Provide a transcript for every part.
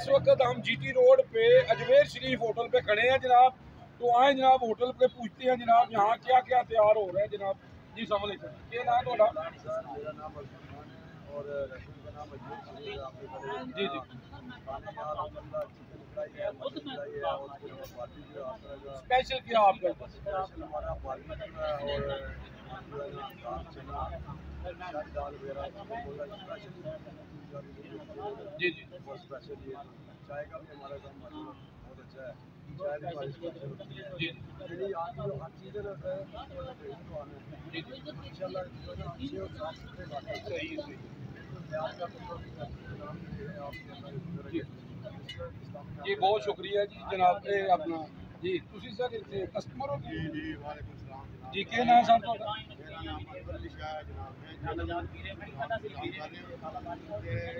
इस वक्त हम जीटी रोड पे अजमेर शरीफ होटल पे खड़े हैं जनाब। तो आए जनाब होटल पे पूछते हैं जनाब यहाँ क्या क्या तैयार हो रहा है जनाब। जी सलाम अलैकुम, क्या नाम है थोड़ा? मेरा नाम अरमान है और रेस्टोरेंट का नाम अजमेर जी जी स्पेशल क्या आपका? स्पेशल हमारा बारबेक्यू है और चना दाल वगैरह जी जी बहुत स्पेशल ये चाय का भी हमारा काम बहुत अच्छा है। चाय भी हमारी स्पेशल होती है। जी यही आज जो हर सीजन होता है इंशाल्लाह अच्छे और साफ सुथरे बातें सही सही जी बहुत शुक्रिया जी जनाब। अपना जी तुसी सर इतने कस्टमर हो जी जी वालेकुम सलाम जनाब। जी क्या नाम सर ਤੁਹਾਡਾ? मेरा नाम अकबर अली शाह है जनाब।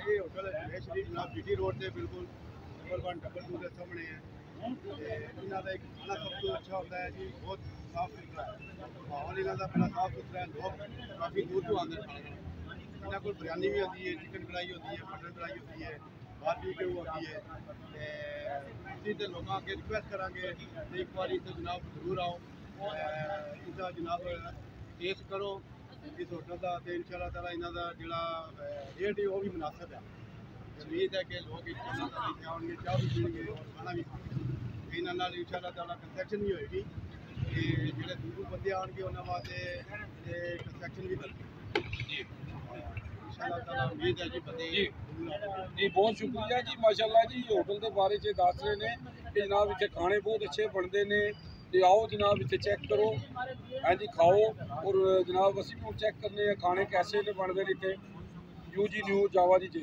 ये होटल है शरीफ जनाब जीटी रोड से बिल्कुल नंबर 1 डबल 2 के सामने है। इन्हों का एक खाना सब तो अच्छा होता है जी, बहुत साफ सुथरा है। माहौल इन्हों का बड़ा साफ सुथरा है। लोग काफ़ी दूर तो आते हैं। इन्होंने को बिरयानी भी होती है, चिकन कढ़ाई होती है, मटन कढ़ाई होती है, बारबेक्यू होती है। इसी तो लोगों अगे रिक्वेस्ट करांगे एक बार तो जनाब जरूर आओ, इसका जनाब टेस्ट करो इस होटल का। तो इंशाल्लाह ताला इन्हों का जोड़ा रेट है वो भी मुनासिब है। उम्मीद है कि लोग आएंगे, चाह भी पीएंगे और खाना भी खाएंगे। इन्होंने इंशाल्लाह ताला कंस्ट्रक्शन भी होएगी कि जो दूर बंदे आएंगे उन्होंने वास्ते कंस्ट्रक्शन भी करेंगे इंशाल्लाह ताला। उम्मीद है जी बंदे जी बहुत शुक्रिया जी माशाल्लाह जी। होटल के बारे च दस रहे हैं कि जनाब इतने खाने बहुत अच्छे बनते हैं। तो आओ जनाब इतने चेक करो, हाँ जी खाओ और जनाब असी भी चेक करने खाने कैसे बनते हैं इतने। यू जी न्यूज़ जावा जी।